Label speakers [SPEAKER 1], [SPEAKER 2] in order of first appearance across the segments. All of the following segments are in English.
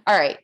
[SPEAKER 1] All right.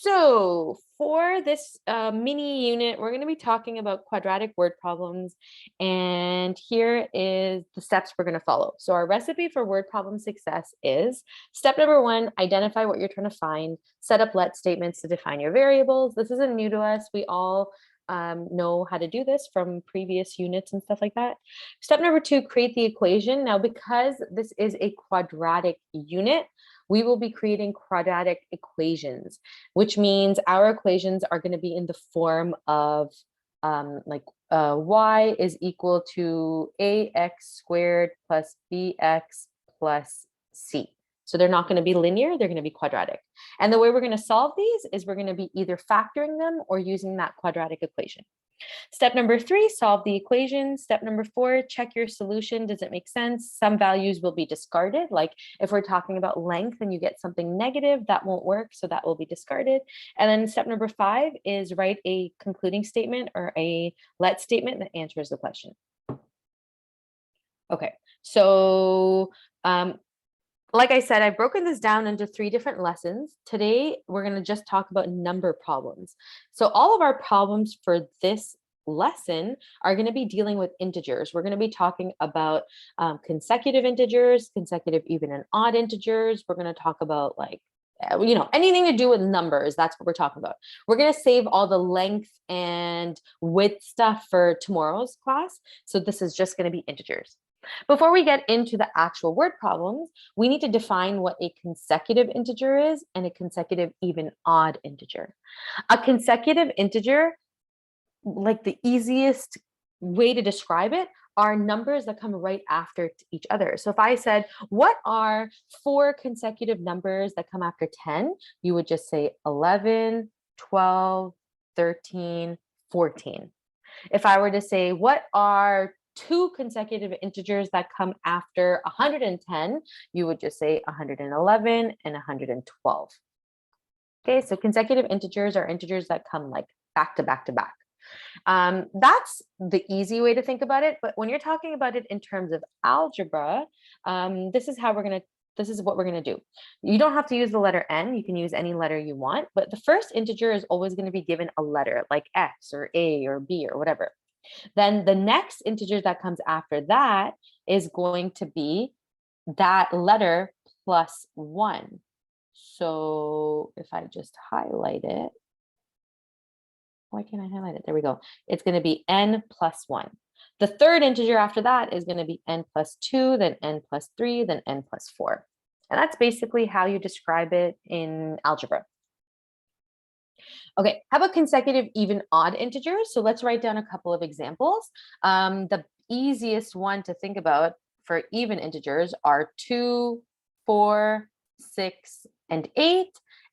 [SPEAKER 1] So for this mini unit, we're going to be talking about quadratic word problems. And here is the steps we're going to follow. So our recipe for word problem success is step number 1, identify what you're trying to find, set up let statements to define your variables. This isn't new to us. We all know how to do this from previous units and stuff like that. Step number 2, create the equation. Now, because this is a quadratic unit, we will be creating quadratic equations, which means our equations are going to be in the form of y is equal to ax squared plus bx plus c. So they're not going to be linear, they're going to be quadratic. And the way we're going to solve these is we're going to be either factoring them or using that quadratic equation. Step number 3, solve the equation. Step number 4, check your solution. Does it make sense? Some values will be discarded. Like if we're talking about length and you get something negative, that won't work. So that will be discarded. And then step number 5 is write a concluding statement or a let statement that answers the question. Okay, so like I said, I've broken this down into 3 different lessons. Today, we're going to just talk about number problems. So all of our problems for this lesson are going to be dealing with integers. We're going to be talking about consecutive integers, consecutive even and odd integers. We're going to talk about anything to do with numbers. That's what we're talking about. We're going to save all the length and width stuff for tomorrow's class. So this is just going to be integers. Before we get into the actual word problems, we need to define what a consecutive integer is and a consecutive even odd integer. A consecutive integer, like the easiest way to describe it, are numbers that come right after each other. So if I said, what are 4 consecutive numbers that come after 10? You would just say 11, 12, 13, 14. If I were to say, what are 2 consecutive integers that come after 110, you would just say 111 and 112. Okay, so consecutive integers are integers that come like back to back to back. That's the easy way to think about it. But when you're talking about it in terms of algebra, this is what we're going to do. You don't have to use the letter n. You can use any letter you want. But the first integer is always going to be given a letter like x or a or b or whatever. Then the next integer that comes after that is going to be that letter plus 1. So if I just highlight it, why can't I highlight it? There we go. It's going to be n plus 1. The third integer after that is going to be n plus 2, then n plus 3, then n plus 4. And that's basically how you describe it in algebra. Okay, how about consecutive even odd integers? So let's write down a couple of examples. The easiest one to think about for even integers are 2, 4, 6, and 8.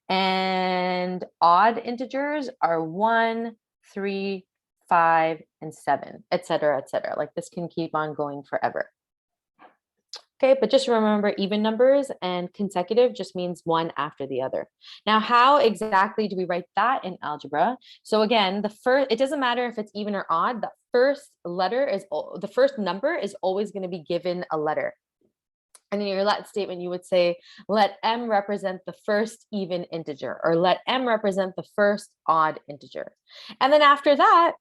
[SPEAKER 1] And odd integers are 1, 3, 5, and 7, etc., etc. Like this can keep on going forever. Okay, but just remember even numbers and consecutive just means one after the other. Now, how exactly do we write that in algebra? So again, it doesn't matter if it's even or odd, the first number is always going to be given a letter. And in your let statement, you would say, let m represent the first even integer, or let m represent the first odd integer. And then after that,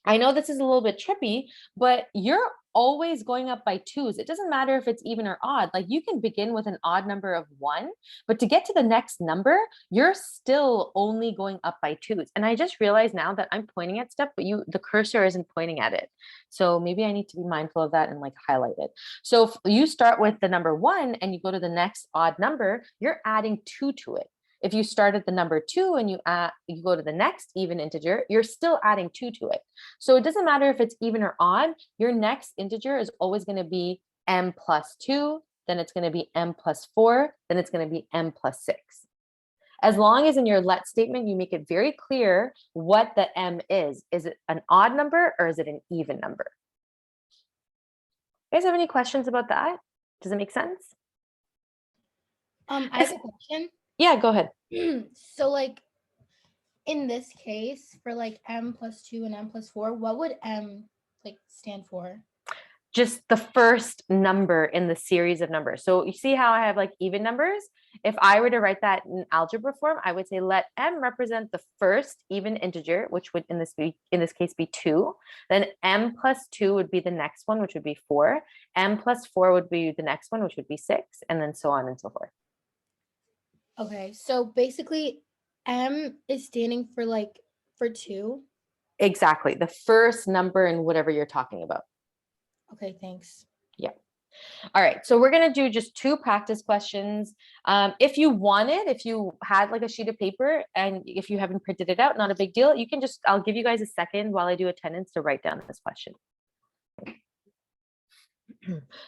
[SPEAKER 1] I know this is a little bit trippy, but you're always going up by 2s. It doesn't matter if it's even or odd. Like you can begin with an odd number of 1, but to get to the next number, you're still only going up by 2s. And I just realized now that I'm pointing at stuff, but the cursor isn't pointing at it. So maybe I need to be mindful of that and like highlight it. So if you start with the number 1 and you go to the next odd number, you're adding 2 to it. If you start at the number 2 and you go to the next even integer, you're still adding 2 to it. So it doesn't matter if it's even or odd, your next integer is always going to be m plus 2, then it's going to be m plus 4, then it's going to be m plus 6. As long as in your let statement, you make it very clear what the m is. Is it an odd number or is it an even number? You guys have any questions about that? Does it make sense?
[SPEAKER 2] I have a question.
[SPEAKER 1] Yeah, go ahead.
[SPEAKER 2] So like in this case for like m plus 2 and m plus 4, what would m like stand for?
[SPEAKER 1] just the first number in the series of numbers. So you see how I have like even numbers? If I were to write that in algebra form, I would say let m represent the first even integer, which would in this case be 2. Then m plus 2 would be the next one, which would be 4. M plus 4 would be the next one, which would be 6, and then so on and so forth.
[SPEAKER 2] Okay, so basically M is standing for like for 2.
[SPEAKER 1] Exactly. The first number in whatever you're talking about.
[SPEAKER 2] Okay, thanks.
[SPEAKER 1] Yeah. All right. So we're going to do just 2 practice questions. If you wanted, if you had like a sheet of paper and if you haven't printed it out, not a big deal. You can just, I'll give you guys a second while I do attendance to write down this question.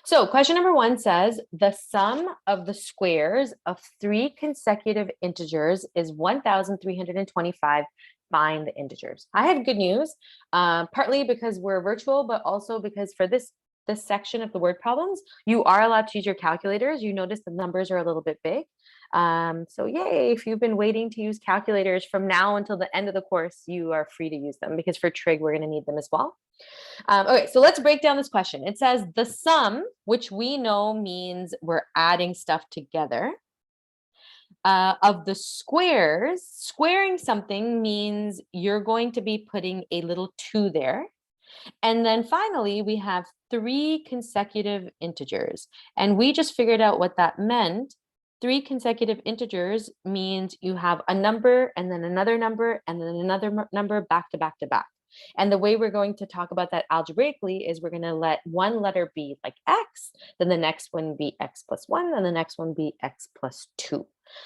[SPEAKER 1] So question number 1 says the sum of the squares of 3 consecutive integers is 1,325. Find the integers. I have good news, partly because we're virtual, but also because for this section of the word problems, you are allowed to use your calculators. You notice the numbers are a little bit big. So yay, if you've been waiting to use calculators from now until the end of the course, you are free to use them because for trig, we're going to need them as well. Okay, so let's break down this question. It says the sum, which we know means we're adding stuff together, of the squares. Squaring something means you're going to be putting a little 2 there. And then finally, we have 3 consecutive integers. And we just figured out what that meant. 3 consecutive integers means you have a number and then another number and then another number back to back to back. And the way we're going to talk about that algebraically is we're going to let one letter be like x, then the next one be x plus 1, and the next one be x plus 2.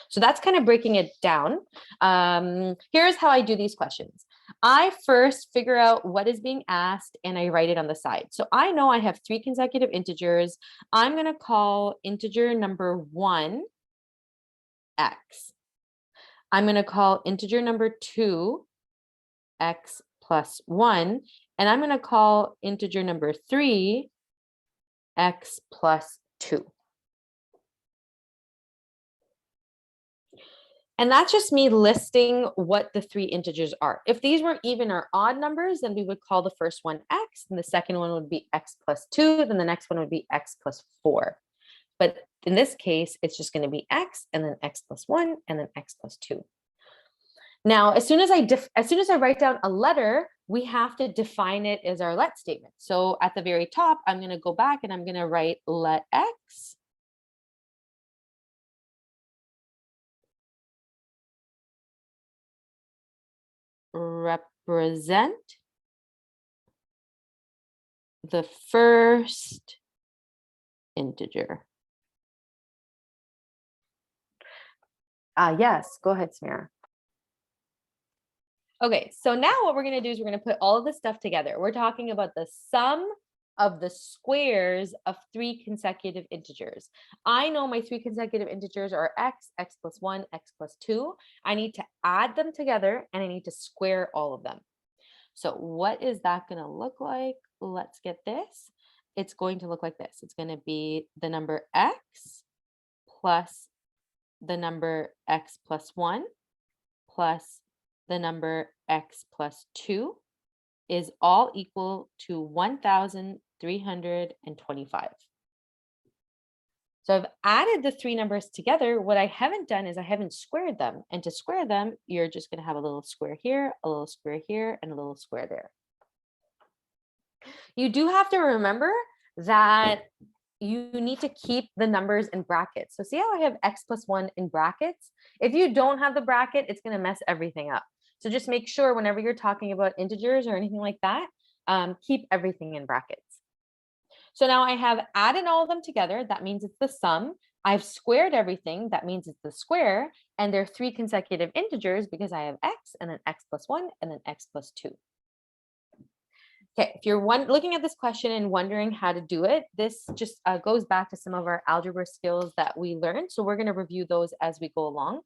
[SPEAKER 1] So that's kind of breaking it down. Here's how I do these questions. I first figure out what is being asked and I write it on the side. So I know I have 3 consecutive integers. I'm going to call integer number 1 x. I'm going to call integer number 2 x plus 1. And I'm going to call integer number 3 x plus 2. And that's just me listing what the 3 integers are. If these were even or odd numbers, then we would call the first one x, and the second one would be x plus 2, then the next one would be x plus 4. But in this case, it's just going to be x, and then x plus 1, and then x plus 2. Now, as soon as I write down a letter, we have to define it as our let statement. So at the very top, I'm going to go back and I'm going to write let x represent the first integer. Yes, go ahead, Samira. Okay, so now what we're going to do is we're going to put all of this stuff together. We're talking about the sum of the squares of 3 consecutive integers. I know my 3 consecutive integers are x, x plus 1, x plus 2. I need to add them together and I need to square all of them. So what is that going to look like? Let's get this. It's going to look like this. It's going to be the number x plus the number x plus 1 plus the number x plus 2 is all equal to 1,325. So I've added the 3 numbers together. What I haven't done is I haven't squared them. And to square them, you're just going to have a little square here, a little square here, and a little square there. You do have to remember that you need to keep the numbers in brackets. So see how I have x plus 1 in brackets? If you don't have the bracket, it's going to mess everything up. So just make sure whenever you're talking about integers or anything like that, keep everything in brackets. So now I have added all of them together. That means it's the sum. I've squared everything. That means it's the square. And they're 3 consecutive integers because I have x and then x plus 1 and then x plus 2. Okay, if you're looking at this question and wondering how to do it, this just goes back to some of our algebra skills that we learned. So we're going to review those as we go along.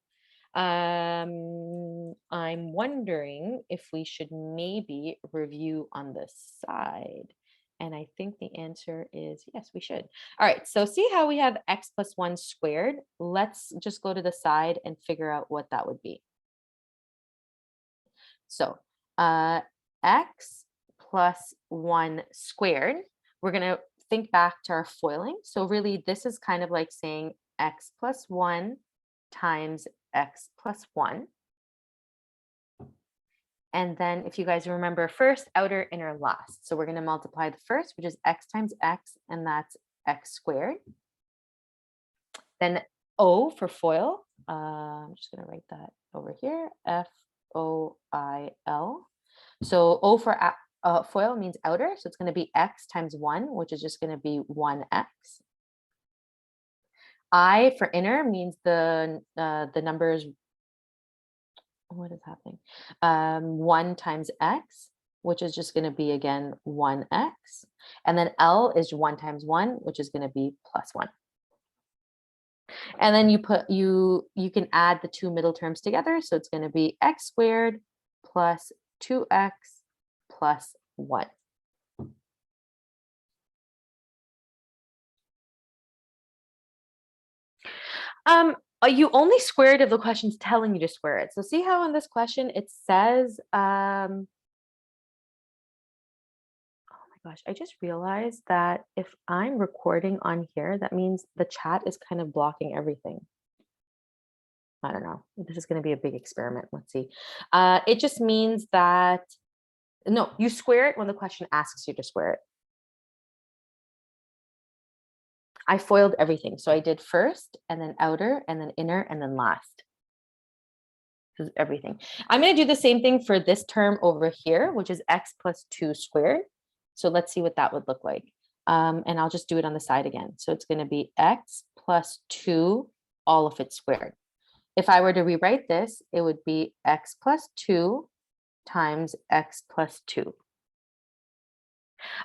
[SPEAKER 1] I'm wondering if we should maybe review on the side. And I think the answer is yes, we should. All right, so see how we have x plus 1 squared? Let's just go to the side and figure out what that would be. So x plus 1 squared, we're going to think back to our foiling. So really, this is kind of like saying x plus 1 times x plus 1. And then if you guys remember, first, outer, inner, last. So we're going to multiply the first, which is x times x, and that's x squared. Then O for FOIL. I'm just going to write that over here, FOIL. So O for FOIL means outer, so it's going to be x times 1, which is just going to be 1x. I for inner means the numbers, what is happening? 1 times x, which is just going to be, again, 1x. And then L is 1 times 1, which is going to be plus 1. And then you can add the two middle terms together. So it's going to be x squared plus 2x plus 1. You only square it if the question's telling you to square it. So see how in this question it says, oh my gosh, I just realized that if I'm recording on here, that means the chat is kind of blocking everything. I don't know. This is going to be a big experiment. Let's see. It just means that, no, you square it when the question asks you to square it. I foiled everything. So I did first and then outer and then inner and then last. This is everything. I'm going to do the same thing for this term over here, which is x plus 2 squared. So let's see what that would look like. And I'll just do it on the side again. So it's going to be x plus 2, all of it squared. If I were to rewrite this, it would be x plus 2 times x plus 2.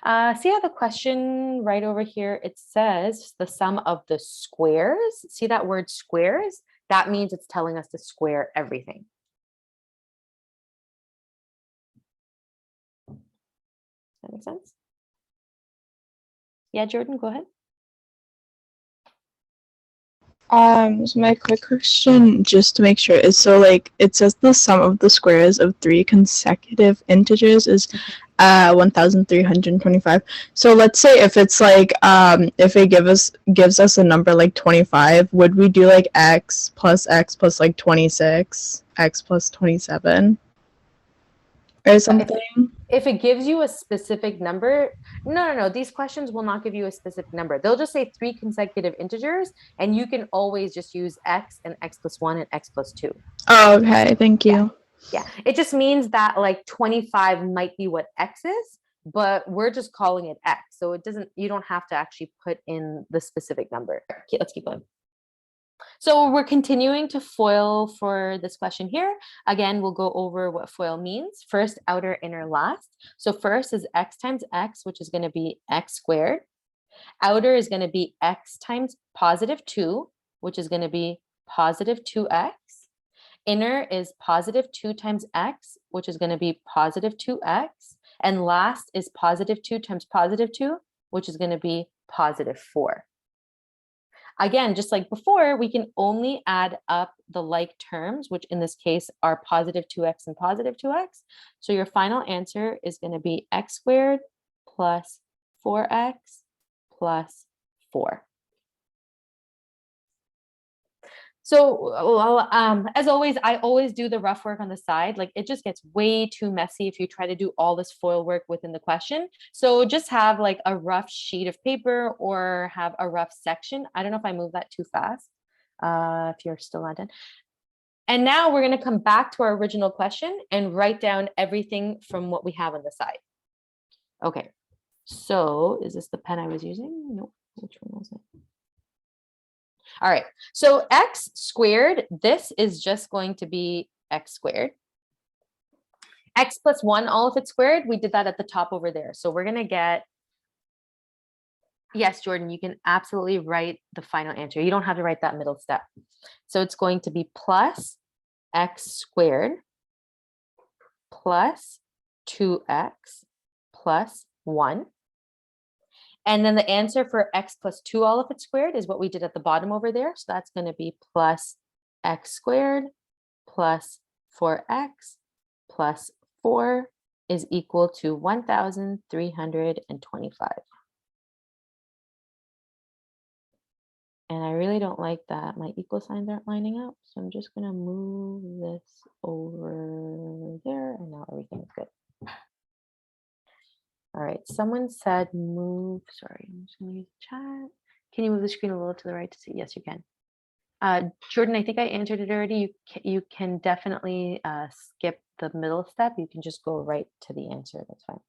[SPEAKER 1] See how the question right over here, it says the sum of the squares. See that word squares? That means it's telling us to square everything. Does that make sense? Yeah, Jordan, go ahead.
[SPEAKER 3] So my quick question, just to make sure, is so like it says the sum of the squares of 3 consecutive integers is 1,325. So let's say if it's like if it gives us a number like 25, would we do like x plus like 26, x plus 27, or something?
[SPEAKER 1] If it gives you a specific number, no, these questions will not give you a specific number. They'll just say 3 consecutive integers, and you can always just use x and x plus 1 and x plus 2.
[SPEAKER 3] Oh, okay, thank you.
[SPEAKER 1] Yeah, it just means that like 25 might be what x is, but we're just calling it x. So it doesn't, you don't have to actually put in the specific number. Okay, let's keep going. So we're continuing to FOIL for this question here. Again, we'll go over what FOIL means. First, outer, inner, last. So first is x times x, which is going to be x squared. Outer is going to be x times positive 2, which is going to be positive 2x. Inner is positive 2 times x, which is going to be positive 2x. And last is positive 2 times positive 2, which is going to be positive 4. Again, just like before, we can only add up the like terms, which in this case are positive 2x and positive 2x. So your final answer is going to be x squared plus 4x plus 4. So as always, I always do the rough work on the side. Like it just gets way too messy if you try to do all this FOIL work within the question. So just have like a rough sheet of paper or have a rough section. I don't know if I moved that too fast, if you're still not done. And now we're going to come back to our original question and write down everything from what we have on the side. Okay, so is this the pen I was using? Nope. Which one was it? All right, so x squared, this is just going to be x squared. X plus 1, all of it squared, we did that at the top over there. So we're going to get, yes, Jordan, you can absolutely write the final answer. You don't have to write that middle step. So it's going to be plus x squared plus 2x plus 1. And then the answer for x plus 2, all of it squared, is what we did at the bottom over there. So that's going to be plus x squared plus 4x plus 4 is equal to 1,325. And I really don't like that my equal signs aren't lining up. So I'm just gonna move this over there and now everything is good. All right, someone said move, sorry, I'm just gonna use the chat. Can you move the screen a little to the right to see? Yes, you can. Jordan, I think I answered it already. You can definitely skip the middle step. You can just go right to the answer, that's fine.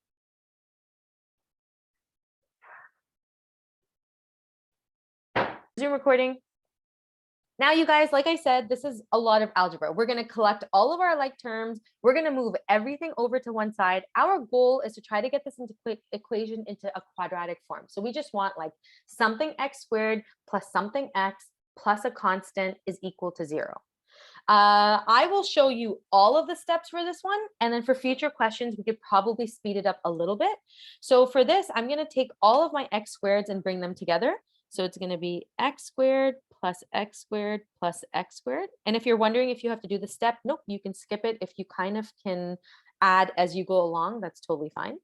[SPEAKER 1] Zoom recording. Now, you guys, like I said, this is a lot of algebra. We're going to collect all of our like terms. We're going to move everything over to one side. Our goal is to try to get this into equation into a quadratic form. So we just want like something x squared plus something x plus a constant is equal to 0. I will show you all of the steps for this one. And then for future questions, we could probably speed it up a little bit. So for this, I'm going to take all of my x squareds and bring them together. So it's going to be x squared plus x squared plus x squared. And if you're wondering if you have to do the step, nope, you can skip it. If you kind of can add as you go along, that's totally fine.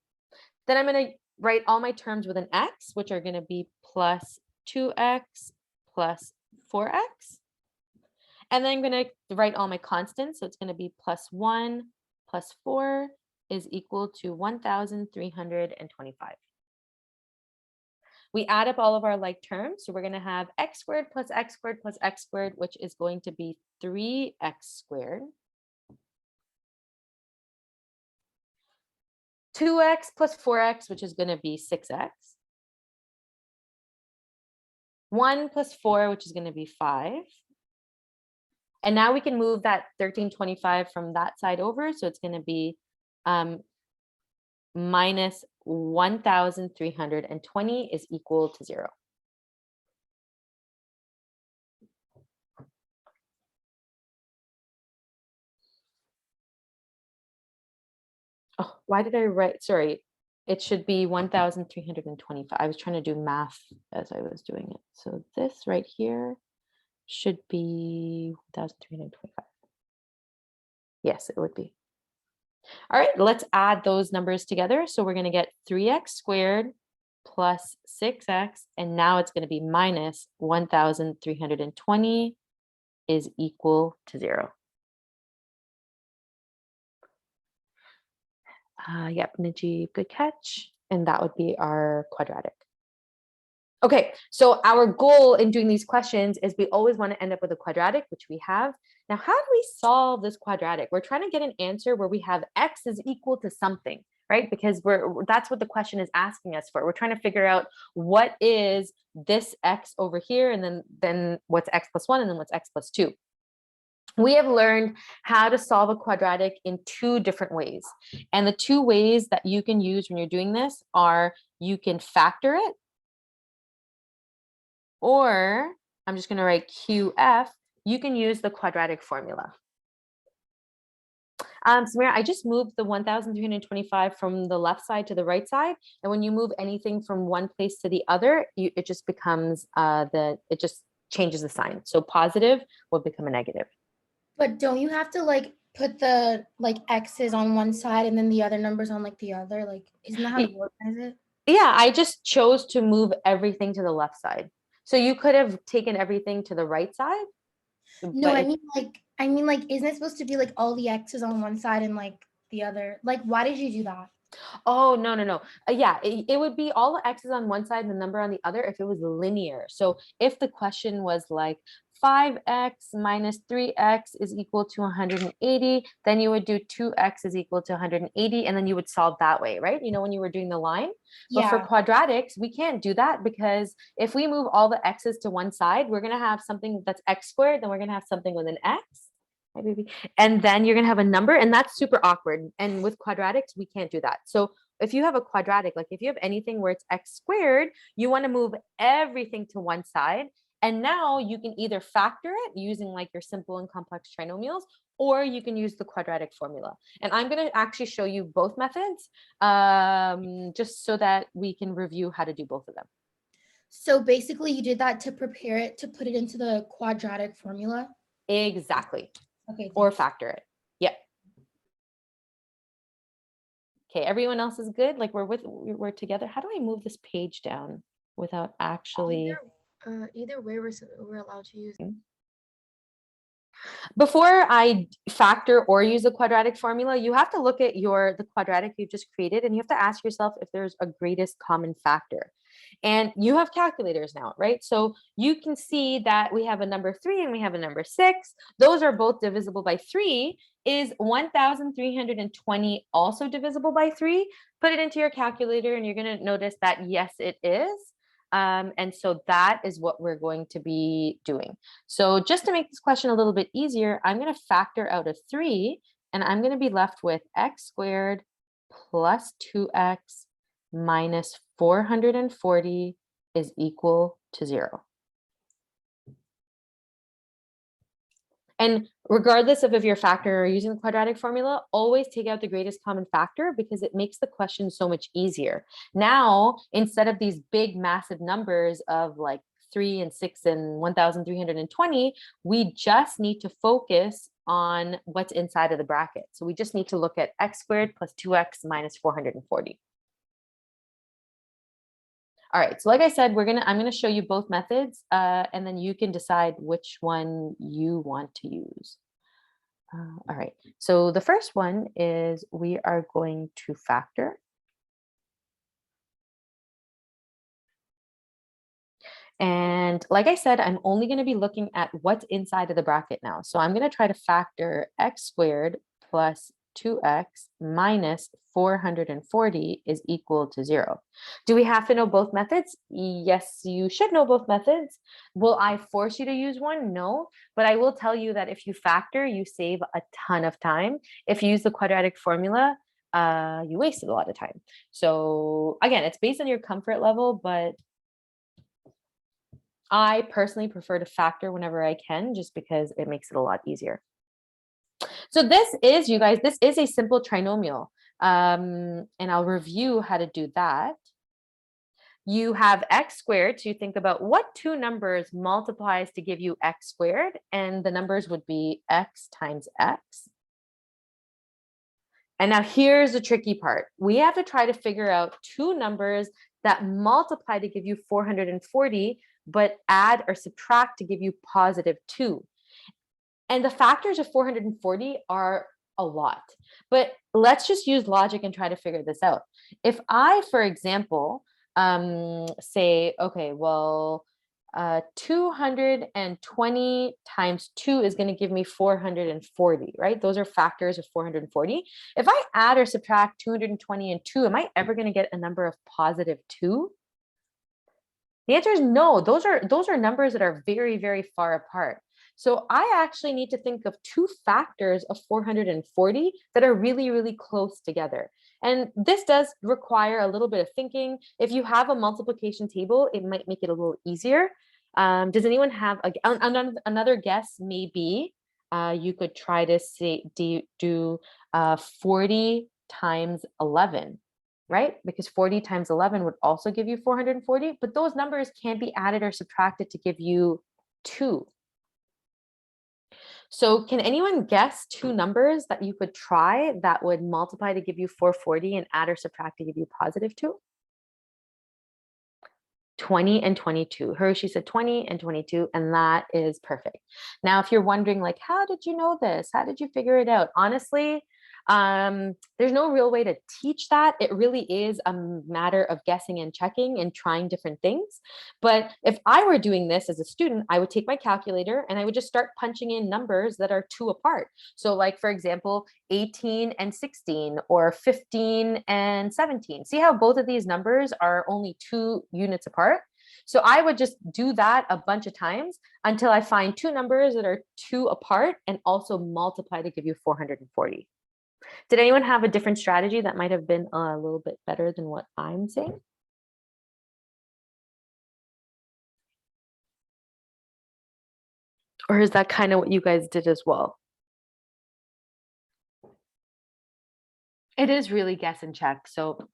[SPEAKER 1] Then I'm going to write all my terms with an x, which are going to be plus 2x plus 4x. And then I'm going to write all my constants. So it's going to be plus 1 plus 4 is equal to 1,325. We add up all of our like terms. So we're going to have x squared plus x squared plus x squared, which is going to be 3x squared. 2x plus 4x, which is going to be 6x. 1 plus 4, which is going to be 5. And now we can move that 1325 from that side over. So it's going to be minus 1,320 is equal to 0. Oh, why did I write? Sorry, it should be 1,325. I was trying to do math as I was doing it. So this right here should be 1,325. Yes, it would be. All right, let's add those numbers together. So we're going to get 3x squared plus 6x, and now it's going to be minus 1,320 is equal to 0. Yep, Najib, good catch. And that would be our quadratic. Okay, so our goal in doing these questions is we always want to end up with a quadratic, which we have. Now, how do we solve this quadratic? We're trying to get an answer where we have x is equal to something, right? Because that's what the question is asking us for. We're trying to figure out what is this x over here, and then what's x plus 1, and then what's x plus 2. We have learned how to solve a quadratic in 2 different ways. And the 2 ways that you can use when you're doing this are you can factor it, or I'm just going to write QF, you can use the quadratic formula. Samira, I just moved the 1,325 from the left side to the right side. And when you move anything from one place to the other, it just becomes it just changes the sign. So positive will become a negative.
[SPEAKER 2] But don't you have to like put the like x's on one side and then the other numbers on like the other? Like, isn't that how you organize it?
[SPEAKER 1] Yeah, I just chose to move everything to the left side. So you could have taken everything to the right side.
[SPEAKER 2] No, I mean like, isn't it supposed to be like all the x's on one side and like the other? Like, why did you do that?
[SPEAKER 1] Oh, no. Yeah, it would be all the x's on one side and the number on the other if it was linear. So if the question was like 5x minus 3x is equal to 180, then you would do 2x is equal to 180, and then you would solve that way, right? You know, when you were doing the line. But for quadratics, we can't do that, because if we move all the x's to one side, we're going to have something that's x squared, then we're going to have something with an x. Hi, baby. And then you're going to have a number, and that's super awkward. And with quadratics, we can't do that. So if you have a quadratic, like if you have anything where it's x squared, you want to move everything to one side. And now you can either factor it using like your simple and complex trinomials, or you can use the quadratic formula. And I'm going to actually show you both methods, just so that we can review how to do both of them.
[SPEAKER 2] So basically you did that to prepare it to put it into the quadratic formula?
[SPEAKER 1] Exactly.
[SPEAKER 2] Okay.
[SPEAKER 1] Or factor it. Yep. Okay, everyone else is good? Like we're together. How do I move this page down without actually?
[SPEAKER 2] Either way, we're allowed to use.
[SPEAKER 1] Before I factor or use a quadratic formula, you have to look at the quadratic you just created, and you have to ask yourself if there's a greatest common factor. And you have calculators now, right? So you can see that we have a number 3 and we have a number 6. Those are both divisible by 3. Is 1,320 also divisible by 3? Put it into your calculator and you're going to notice that yes, it is. And so that is what we're going to be doing. So just to make this question a little bit easier, I'm going to factor out a 3, and I'm going to be left with x squared plus 2x minus 440 is equal to 0. And regardless of if you're factoring or using the quadratic formula, always take out the greatest common factor because it makes the question so much easier. Now, instead of these big, massive numbers of like 3 and 6 and 1,320, we just need to focus on what's inside of the bracket. So we just need to look at x squared plus 2x minus 440. All right, so like I said, I'm gonna show you both methods, and then you can decide which one you want to use. All right, so the first one is we are going to factor. And like I said, I'm only going to be looking at what's inside of the bracket now. So I'm going to try to factor x squared plus 2x minus 440 is equal to 0. Do we have to know both methods? Yes, you should know both methods. Will I force you to use one? No, but I will tell you that if you factor, you save a ton of time. If you use the quadratic formula, you wasted a lot of time. So again, it's based on your comfort level, but I personally prefer to factor whenever I can, just because it makes it a lot easier. So this is, you guys, this is a simple trinomial. And I'll review how to do that. You have x squared, so you think about what two numbers multiplies to give you x squared, and the numbers would be x times x. And now here's the tricky part. We have to try to figure out two numbers that multiply to give you 440, but add or subtract to give you positive 2. And the factors of 440 are a lot, but let's just use logic and try to figure this out. If I, for example, say, okay, well, 220 times 2 is going to give me 440, right? Those are factors of 440. If I add or subtract 220 and 2, am I ever going to get a number of positive 2? The answer is no. Those are numbers that are very, very far apart. So I actually need to think of two factors of 440 that are really, really close together. And this does require a little bit of thinking. If you have a multiplication table, it might make it a little easier. Does anyone have another guess? Maybe you could try to do 40 times 11. Right? Because 40 times 11 would also give you 440, but those numbers can't be added or subtracted to give you 2. So can anyone guess two numbers that you could try that would multiply to give you 440 and add or subtract to give you positive 2? 20 and 22. Hershey said 20 and 22, and that is perfect. Now, if you're wondering, like, how did you know this? How did you figure it out? Honestly, there's no real way to teach that. It really is a matter of guessing and checking and trying different things. But if I were doing this as a student, I would take my calculator and I would just start punching in numbers that are 2 apart. So like, for example, 18 and 16 or 15 and 17. See how both of these numbers are only 2 units apart? So I would just do that a bunch of times until I find two numbers that are 2 apart and also multiply to give you 440. Did anyone have a different strategy that might have been a little bit better than what I'm saying? Or is that kind of what you guys did as well? It is really guess and check. So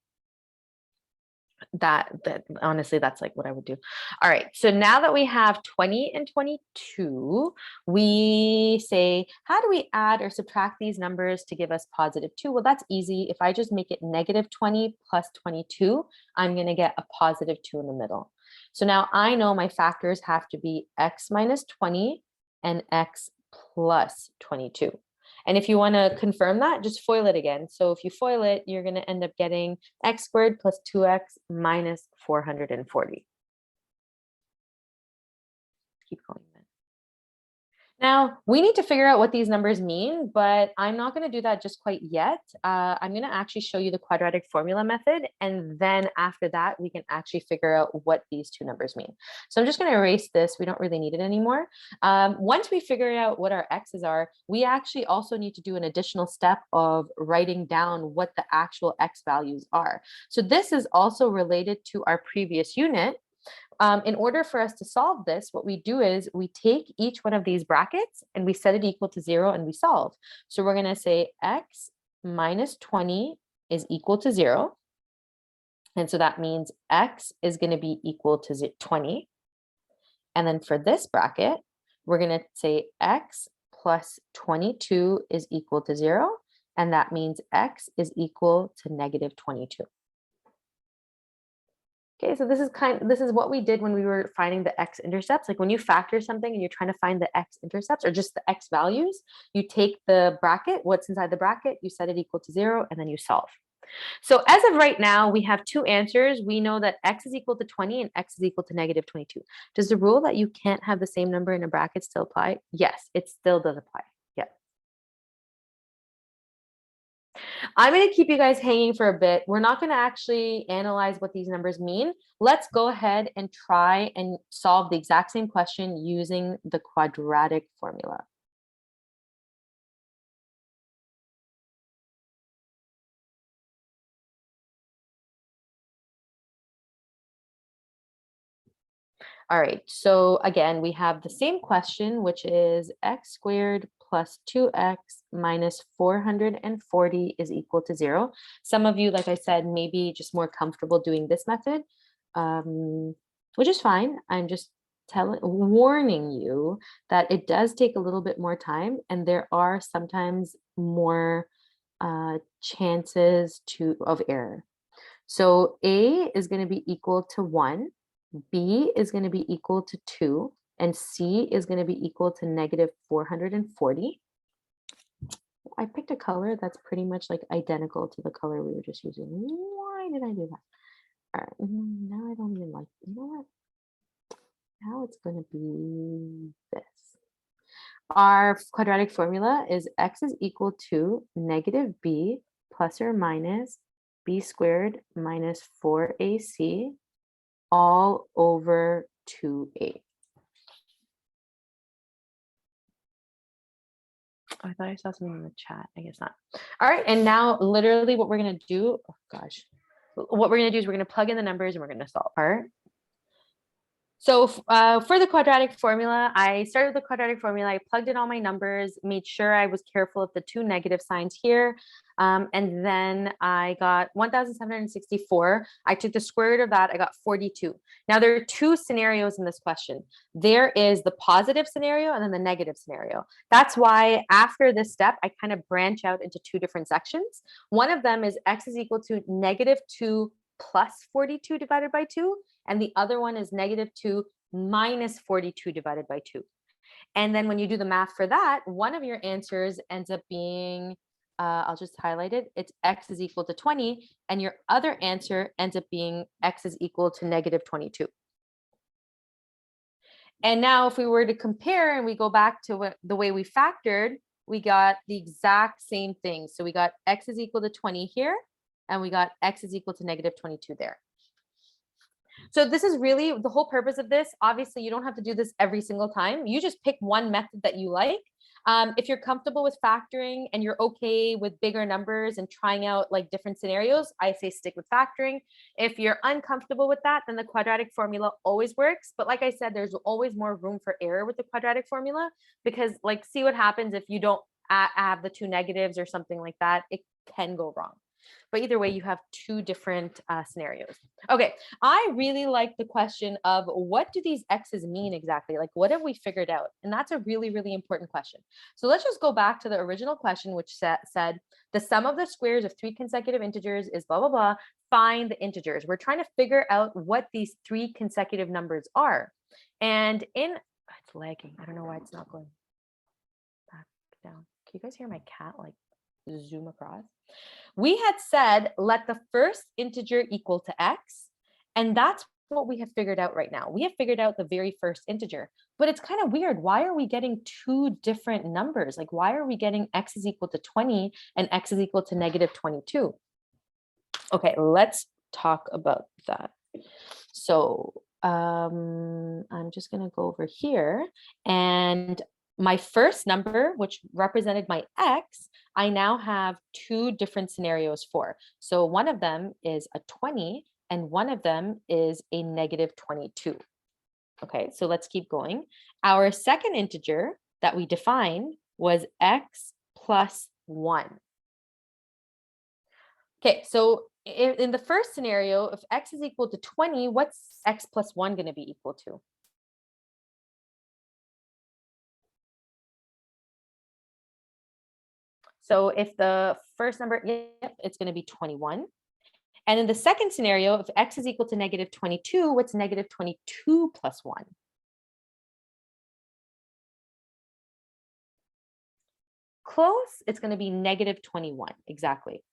[SPEAKER 1] that honestly, that's like what I would do. All right, so now that we have 20 and 22, we say, how do we add or subtract these numbers to give us positive 2? Well, that's easy. If I just make it negative 20 plus 22, I'm going to get a positive 2 in the middle. So now I know my factors have to be x minus 20 and x plus 22. And if you want to confirm that, just FOIL it again. So if you FOIL it, you're going to end up getting x squared plus 2x minus 440. Keep going. Now, we need to figure out what these numbers mean, but I'm not going to do that just quite yet. I'm going to actually show you the quadratic formula method, and then after that, we can actually figure out what these two numbers mean. So I'm just going to erase this. We don't really need it anymore. Once we figure out what our x's are, we actually also need to do an additional step of writing down what the actual x values are. So this is also related to our previous unit. In order for us to solve this, what we do is we take each one of these brackets and we set it equal to 0 and we solve. So we're going to say x minus 20 is equal to 0. And so that means x is going to be equal to 20. And then for this bracket, we're going to say x plus 22 is equal to 0. And that means x is equal to negative 22. Okay, so this is what we did when we were finding the x-intercepts. Like when you factor something and you're trying to find the x-intercepts or just the x values, you take the bracket, what's inside the bracket, you set it equal to 0, and then you solve. So as of right now, we have two answers. We know that x is equal to 20 and x is equal to negative 22. Does the rule that you can't have the same number in a bracket still apply? Yes, it still does apply. Yeah. I'm going to keep you guys hanging for a bit. We're not going to actually analyze what these numbers mean. Let's go ahead and try and solve the exact same question using the quadratic formula. All right, so again, we have the same question, which is x squared plus 2x minus 440 is equal to 0. Some of you, like I said, may be just more comfortable doing this method, which is fine. I'm just warning you that it does take a little bit more time, and there are sometimes more chances of error. So A is going to be equal to 1. B is going to be equal to 2, and C is going to be equal to negative 440. I picked a color that's pretty much like identical to the color we were just using. Why did I do that? All right, now I don't even like, you know what? Now it's going to be this. Our quadratic formula is x is equal to negative b plus or minus b squared minus 4ac all over 2a. I thought I saw something in the chat. I guess not. All right, and now literally what we're going to do, oh gosh, what we're going to do is we're going to plug in the numbers and we're going to solve. All right. So for the quadratic formula, I started with the quadratic formula. I plugged in all my numbers, made sure I was careful of the two negative signs here. And then I got 1,764. I took the square root of that. I got 42. Now there are two scenarios in this question. There is the positive scenario and then the negative scenario. That's why after this step, I kind of branch out into two different sections. One of them is x is equal to negative 2 plus 42 divided by 2. And the other one is negative 2 minus 42 divided by 2. And then when you do the math for that, one of your answers ends up being, I'll just highlight it, it's x is equal to 20, and your other answer ends up being x is equal to negative 22. And now if we were to compare and we go back to the way we factored, we got the exact same thing. So we got x is equal to 20 here, and we got x is equal to negative 22 there. So this is really the whole purpose of this. Obviously, you don't have to do this every single time. You just pick one method that you like. If you're comfortable with factoring and you're okay with bigger numbers and trying out like different scenarios, I say stick with factoring. If you're uncomfortable with that, then the quadratic formula always works. But like I said, there's always more room for error with the quadratic formula, because like, see what happens if you don't have the two negatives or something like that. It can go wrong. But either way, you have two different scenarios. Okay, I really like the question of what do these x's mean exactly? Like, what have we figured out? And that's a really, really important question. So let's just go back to the original question, which said the sum of the squares of 3 consecutive integers is blah, blah, blah. find the integers. We're trying to figure out what these three consecutive numbers are. And it's lagging. I don't know why it's not going back down. Can you guys hear my cat like zoom across? We had said, let the first integer equal to x. And that's what we have figured out right now. We have figured out the very first integer, but it's kind of weird. Why are we getting two different numbers? Like, why are we getting x is equal to 20 and x is equal to negative 22? Okay, talk about that. So I'm just going to go over here, and my first number, which represented my x, I now have two different scenarios for. So one of them is a 20 and one of them is a negative 22. Okay, so let's keep going. Our second integer that we defined was x plus 1. Okay, so in the first scenario, if x is equal to 20, what's x plus 1 going to be equal to? So if the first number, yep, it's going to be 21. And in the second scenario, if x is equal to negative 22, what's negative 22 plus 1? Close, it's going to be negative 21, exactly.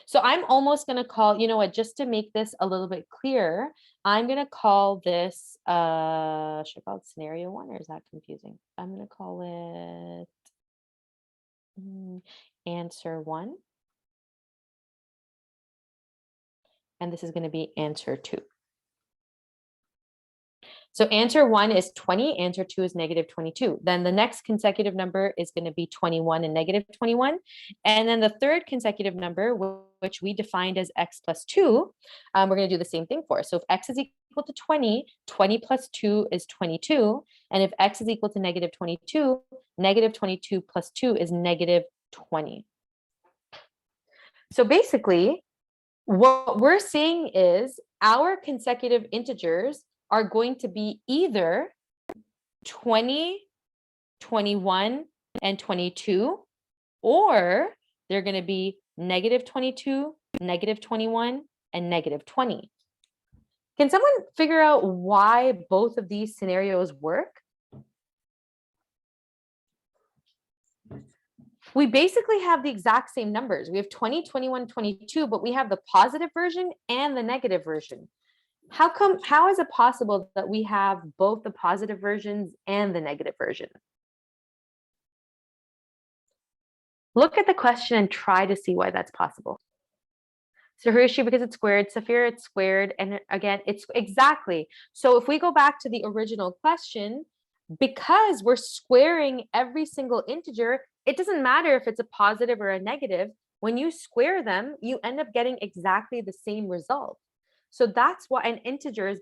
[SPEAKER 1] So I'm almost going to call, you know what, just to make this a little bit clearer, I'm going to call this, should I call it scenario 1 or is that confusing? I'm going to call it answer 1. And this is going to be answer 2. So answer 1 is 20, answer 2 is negative 22. Then the next consecutive number is going to be 21 and negative 21. And then the third consecutive number, which we defined as x plus 2, we're going to do the same thing for. So if x is equal to 20, 20 plus 2 is 22. And if x is equal to negative 22, negative 22 plus 2 is negative 20. So basically, what we're seeing is our consecutive integers are going to be either 20, 21, and 22, or they're going to be negative 22, negative 21, and negative 20. Can someone figure out why both of these scenarios work? We basically have the exact same numbers. We have 20, 21, 22, but we have the positive version and the negative version. How is it possible that we have both the positive versions and the negative version? Look at the question and try to see why that's possible. So Hiroshi, because it's squared, Safira, it's squared, and again, it's exactly. So if we go back to the original question, because we're squaring every single integer, it doesn't matter if it's a positive or a negative. When you square them, you end up getting exactly the same result. So that's why an integer is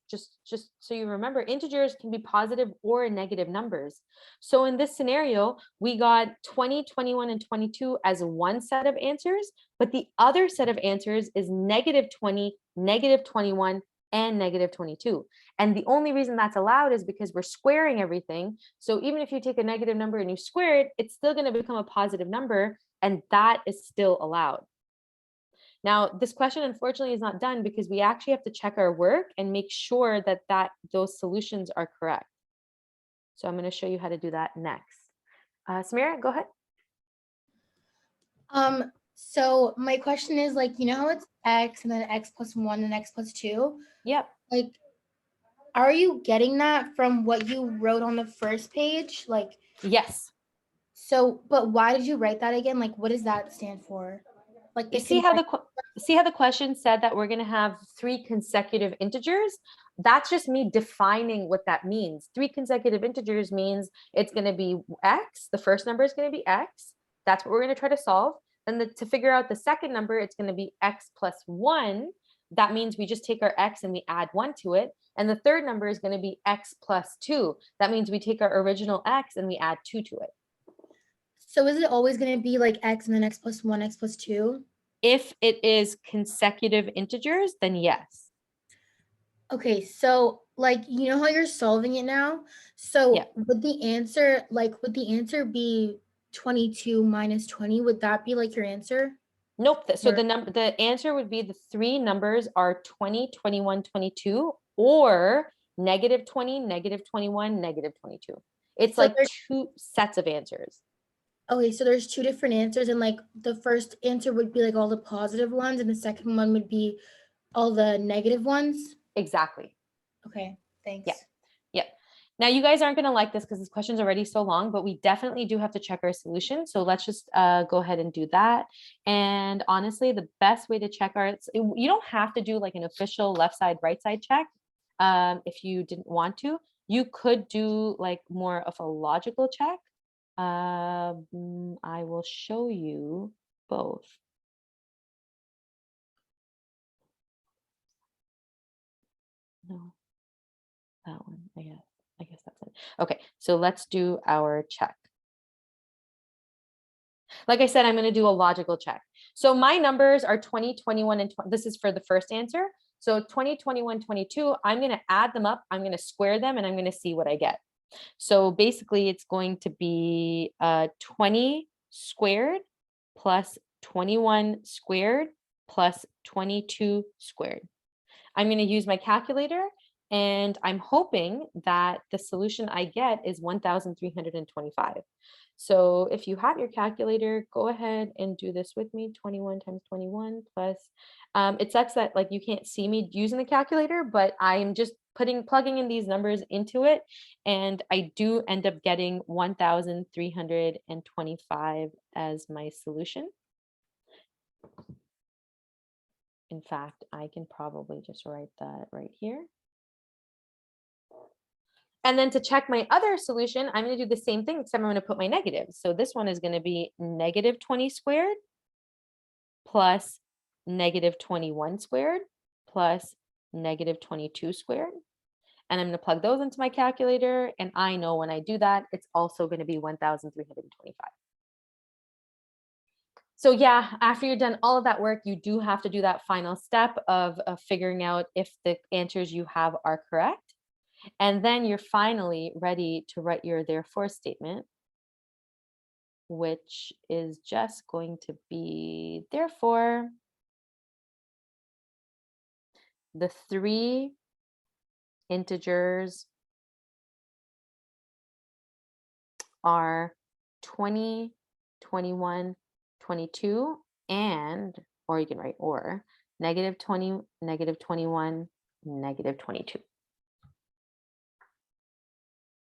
[SPEAKER 1] just so you remember, integers can be positive or negative numbers. So in this scenario, we got 20, 21, and 22 as one set of answers, but the other set of answers is negative 20, negative 21, and negative 22. And the only reason that's allowed is because we're squaring everything. So even if you take a negative number and you square it, it's still going to become a positive number, and that is still allowed. Now, this question, unfortunately, is not done because we actually have to check our work and make sure that those solutions are correct. So I'm going to show you how to do that next. Samira, go ahead.
[SPEAKER 2] So my question is, like, you know how it's x and then x plus 1 and x plus 2?
[SPEAKER 1] Yep.
[SPEAKER 2] Like, are you getting that from what you wrote on the first page? Like,
[SPEAKER 1] yes.
[SPEAKER 2] So, but why did you write that again? Like, what does that stand for? Like,
[SPEAKER 1] you see how the question said that we're going to have 3 consecutive integers? That's just me defining what that means. 3 consecutive integers means it's going to be x. The first number is going to be x. That's what we're going to try to solve. And to figure out the second number, it's going to be x plus 1. That means we just take our x and we add 1 to it. And the third number is going to be x plus 2. That means we take our original x and we add 2 to it.
[SPEAKER 2] So is it always going to be like x and then x plus 1, x plus 2?
[SPEAKER 1] If it is consecutive integers, then yes.
[SPEAKER 2] Okay, so like, you know how you're solving it now? So
[SPEAKER 1] yeah.
[SPEAKER 2] would the answer be 22 minus 20? Would that be like your answer?
[SPEAKER 1] Nope. So
[SPEAKER 2] Or-
[SPEAKER 1] the answer would be the three numbers are 20, 21, 22, or negative 20, negative 21, negative 22. It's
[SPEAKER 2] So
[SPEAKER 1] like
[SPEAKER 2] there's,
[SPEAKER 1] two sets of answers.
[SPEAKER 2] okay, so there's two different answers, and like the first answer would be like all the positive ones, and the second one would be all the negative ones.
[SPEAKER 1] Exactly.
[SPEAKER 2] Okay, thanks.
[SPEAKER 1] Yeah. Yep. Now you guys aren't going to like this because this question's already so long, but we definitely do have to check our solution. So let's just go ahead and do that. And honestly, the best way to check you don't have to do like an official left side, right side check. If you didn't want to, you could do like more of a logical check. I will show you both. No, that one, I guess that's it. Okay, so let's do our check. Like I said, I'm going to do a logical check. So my numbers are 20, 21, and 20. This is for the first answer. So 20, 21, 22, I'm going to add them up. I'm going to square them and I'm going to see what I get. So basically it's going to be 20 squared plus 21 squared plus 22 squared. I'm going to use my calculator and I'm hoping that the solution I get is 1,325. So if you have your calculator, go ahead and do this with me. 21 times 21 plus, it sucks that like you can't see me using the calculator, but I'm just plugging in these numbers into it. And I do end up getting 1,325 as my solution. In fact, I can probably just write that right here. And then to check my other solution, I'm going to do the same thing, except I'm going to put my negatives. So this one is going to be negative 20 squared plus negative 21 squared plus negative 22 squared. And I'm going to plug those into my calculator. And I know when I do that, it's also going to be 1,325. So yeah, after you're done all of that work, you do have to do that final step of figuring out if the answers you have are correct. And then you're finally ready to write your therefore statement, which is just going to be, therefore, the three integers are 20, 21, 22, and, or you can write or, negative 20, negative 21, negative 22.